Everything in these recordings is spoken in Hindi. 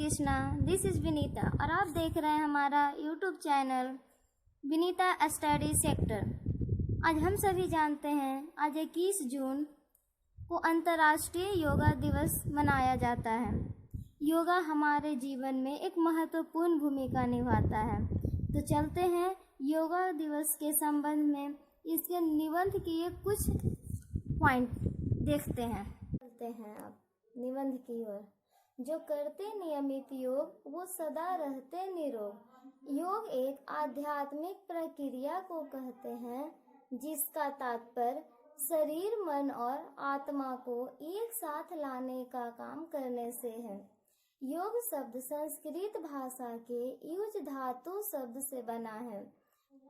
कृष्णा, दिस इज़ विनीता और आप देख रहे हैं हमारा YouTube channel Vinita study sector. आज हम सभी जानते हैं आज 21 जून को अंतर्राष्ट्रीय योगा दिवस मनाया जाता है। योगा हमारे जीवन में एक महत्वपूर्ण भूमिका निभाता है। तो चलते हैं योगा दिवस के संबंध में इसके निबंध के कुछ पॉइंट देखते हैं। चलते हैं आप निबंध की ओर। जो करते नियमित योग वो सदा रहते निरोग। योग एक आध्यात्मिक प्रक्रिया को कहते हैं जिसका तात्पर्य शरीर, मन और आत्मा को एक साथ लाने का काम करने से है। योग शब्द संस्कृत भाषा के युज धातु शब्द से बना है।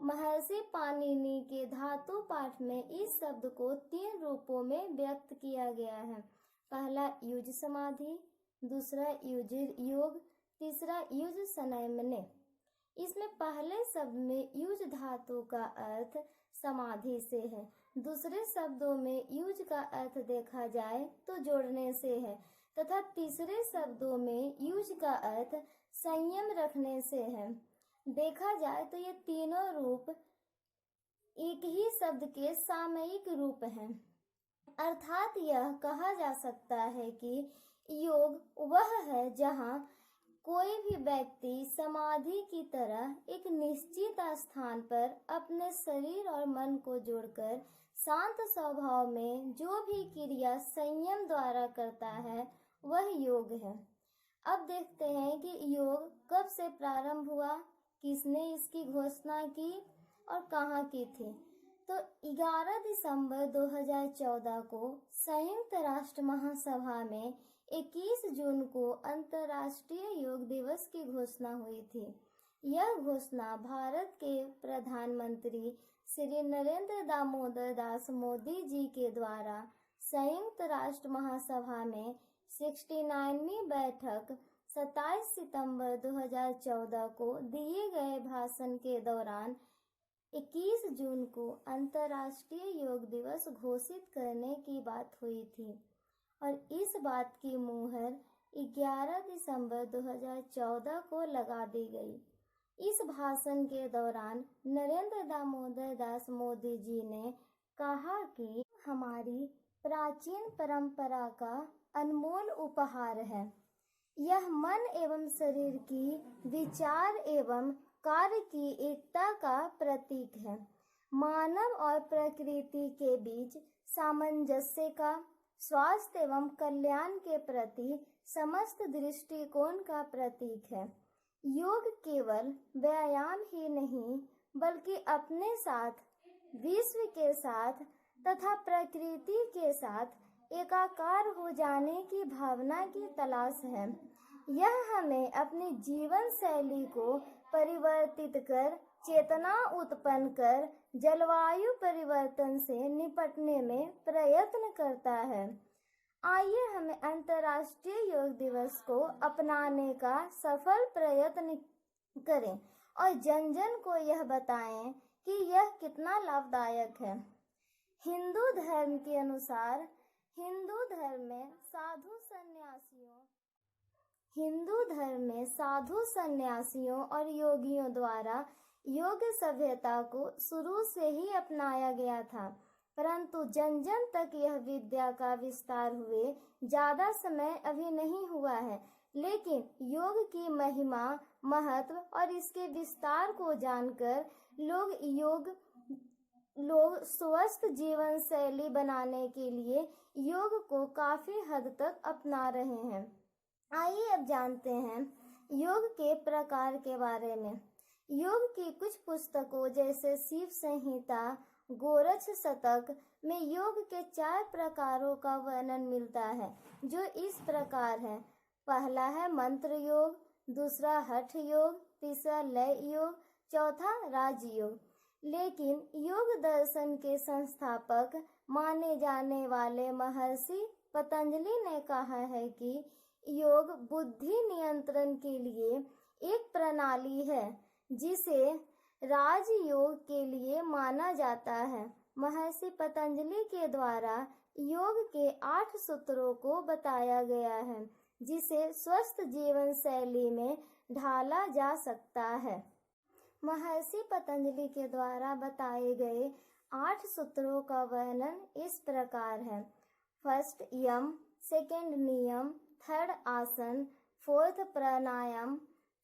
महर्षि पाणिनि के धातु पाठ में इस शब्द को 3 रूपों में व्यक्त किया गया है। पहला युज समाधि, दूसरा युज योग, तीसरा युज संयमने। इसमें पहले शब्द में युज धातु का अर्थ समाधि से है। दूसरे शब्दों में युज का अर्थ देखा जाए तो जोड़ने से है तथा तीसरे शब्दों में युज का अर्थ संयम रखने से है। देखा जाए तो ये तीनों रूप एक ही शब्द के सामयिक रूप हैं। अर्थात यह कहा जा सकता है कि योग वह है जहाँ कोई भी व्यक्ति समाधि की तरह एक निश्चित स्थान पर अपने शरीर और मन को जोड़कर शांत स्वभाव में जो भी क्रिया संयम द्वारा करता है वह योग है। अब देखते हैं कि योग कब से प्रारंभ हुआ, किसने इसकी घोषणा की और कहाँ की थी। तो 11 दिसंबर 2014 को संयुक्त राष्ट्र महासभा में 21 जून को अंतर्राष्ट्रीय योग दिवस की घोषणा हुई थी। यह घोषणा भारत के प्रधानमंत्री श्री नरेंद्र दामोदर दास मोदी जी के द्वारा संयुक्त राष्ट्र महासभा में 69वीं बैठक 27 सितंबर 2014 को दिए गए भाषण के दौरान 21 जून को अंतर्राष्ट्रीय योग दिवस घोषित करने की बात हुई थी और इस बात की मुहर 11 दिसंबर 2014 को लगा दी गई। इस भाषण के दौरान नरेंद्र दामोदर दास मोदी जी ने कहा कि हमारी प्राचीन परंपरा का अनमोल उपहार है। यह मन एवं शरीर की विचार एवं कार्य की एकता का प्रतीक है। मानव और प्रकृति के बीच सामंजस्य का, स्वास्थ्य एवं कल्याण के प्रति समस्त दृष्टिकोण का प्रतीक है। योग केवल व्यायाम ही नहीं बल्कि अपने साथ, विश्व के साथ तथा प्रकृति के साथ एकाकार हो जाने की भावना की तलाश है। यह हमें अपनी जीवन शैली को परिवर्तित कर, चेतना उत्पन्न कर जलवायु परिवर्तन से निपटने में प्रयत्न करता है। आइए हमें अंतर्राष्ट्रीय योग दिवस को अपनाने का सफल प्रयत्न करें और जन जन को यह बताएं कि यह कितना लाभदायक है। हिंदू धर्म के अनुसार हिंदू धर्म में साधु सन्यासियों और योगियों द्वारा योग सभ्यता को शुरू से ही अपनाया गया था, परंतु जन जन तक यह विद्या का विस्तार हुए ज्यादा समय अभी नहीं हुआ है। लेकिन योग की महिमा, महत्व और इसके विस्तार को जानकर लोग स्वस्थ जीवन शैली बनाने के लिए योग को काफी हद तक अपना रहे हैं। आइए अब जानते हैं योग के प्रकार के बारे में। योग की कुछ पुस्तकों जैसे शिव संहिता, गोरक्ष शतक में योग के 4 प्रकारों का वर्णन मिलता है जो इस प्रकार है। पहला है मंत्र योग, दूसरा हठ योग, तीसरा लय योग, चौथा राजयोग। लेकिन योग दर्शन के संस्थापक माने जाने वाले महर्षि पतंजलि ने कहा है कि योग बुद्धि नियंत्रण के लिए एक प्रणाली है जिसे राजयोग के लिए माना जाता है। महर्षि पतंजलि के द्वारा योग के 8 सूत्रों को बताया गया है जिसे स्वस्थ जीवन शैली में ढाला जा सकता है। महर्षि पतंजलि के द्वारा बताए गए 8 सूत्रों का वर्णन इस प्रकार है। फर्स्ट यम, सेकंड नियम, थर्ड आसन, फोर्थ प्राणायाम,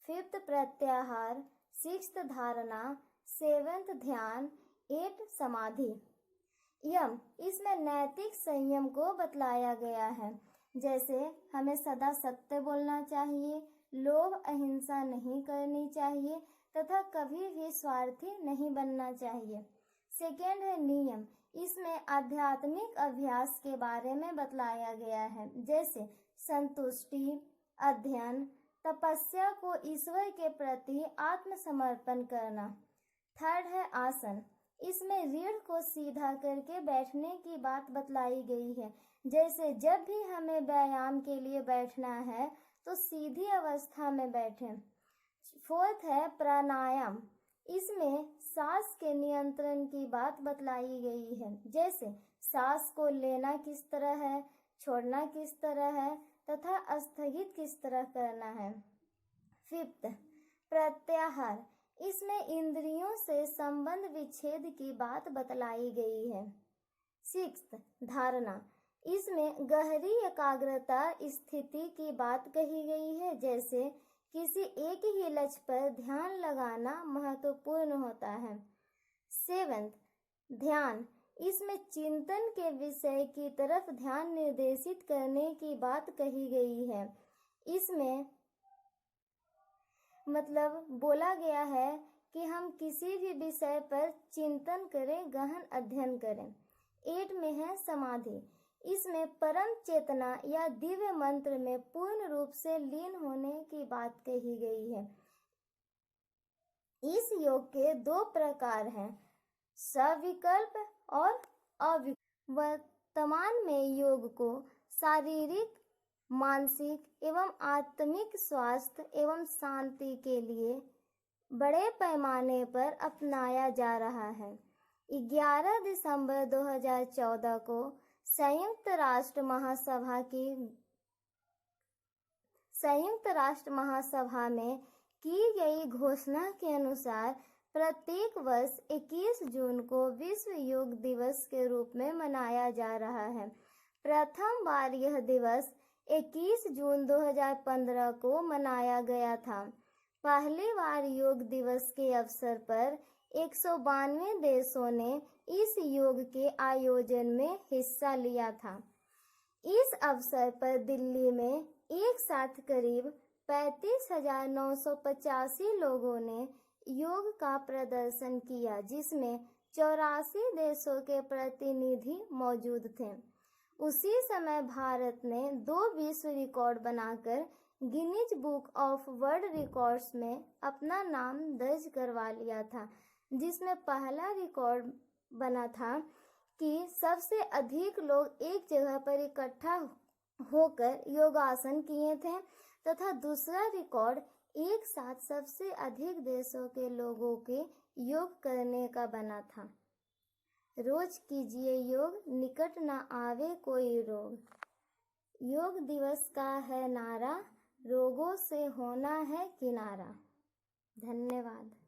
फिफ्थ प्रत्याहार, सिक्स्थ धारणा, सेवेंथ ध्यान, 8 समाधि। यम, इसमें नैतिक संयम को बतलाया गया है, जैसे हमें सदा सत्य बोलना चाहिए, लोभ अहिंसा नहीं करनी चाहिए तथा कभी भी स्वार्थी नहीं बनना चाहिए। सेकेंड है नियम, इसमें आध्यात्मिक अभ्यास के बारे में बतलाया गया है, जैसे संतुष्टि, अध्ययन, तपस्या को ईश्वर के प्रति आत्मसमर्पण करना। थर्ड है आसन, इसमें रीढ़ को सीधा करके बैठने की बात बतलाई गई है, जैसे जब भी हमें व्यायाम के लिए बैठना है तो सीधी अवस्था में बैठें। फोर्थ है प्राणायाम, इसमें सांस के नियंत्रण की बात बतलाई गई है, जैसे सांस को लेना किस तरह है, छोड़ना किस तरह है तथा स्थगित किस तरह करना है। फिफ्थ प्रत्याहार, इसमें इंद्रियों से संबंध विच्छेद की बात बतलाई गई है। सिक्स्थ धारणा, इसमें गहरी एकाग्रता स्थिति की बात कही गई है, जैसे किसी एक ही लक्ष्य पर ध्यान लगाना महत्वपूर्ण होता है। सेवेंथ ध्यान, इसमें चिंतन के विषय की तरफ ध्यान निर्देशित करने की बात कही गई है। इसमें मतलब बोला गया है कि हम किसी भी विषय पर चिंतन करें, गहन अध्ययन करें। 8 में है समाधि, इसमें परम चेतना या दिव्य मंत्र में पूर्ण रूप से लीन होने की बात कही गई है। इस योग के 2 प्रकार हैं, सविकल्प और अविकल्प। वर्तमान में योग को शारीरिक, मानसिक एवं आत्मिक स्वास्थ्य एवं शांति के लिए बड़े पैमाने पर अपनाया जा रहा है। 11 दिसंबर 2014 को संयुक्त राष्ट्र महासभा में की गई घोषणा के अनुसार प्रत्येक वर्ष 21 जून को विश्व योग दिवस के रूप में मनाया जा रहा है। प्रथम बार यह दिवस 21 जून 2015 को मनाया गया था। पहली बार योग दिवस के अवसर पर 192 देशों ने इस योग के आयोजन में हिस्सा लिया था। इस अवसर पर दिल्ली में एक साथ करीब 35,985 लोगों ने योग का प्रदर्शन किया, जिसमें 84 देशों के प्रतिनिधि मौजूद थे। उसी समय भारत ने 2 विश्व रिकॉर्ड बनाकर Guinness book of world records में अपना नाम दर्ज करवा लिया था, जिसमें पहला रिकॉर्ड बना था कि सबसे अधिक लोग एक जगह पर इकट्ठा होकर योगासन किए थे, तथा दूसरा रिकॉर्ड एक साथ सबसे अधिक देशों के लोगों के योग करने का बना था। रोज कीजिए योग, निकट न आवे कोई रोग। योग दिवस का है नारा, रोगों से होना है किनारा। धन्यवाद।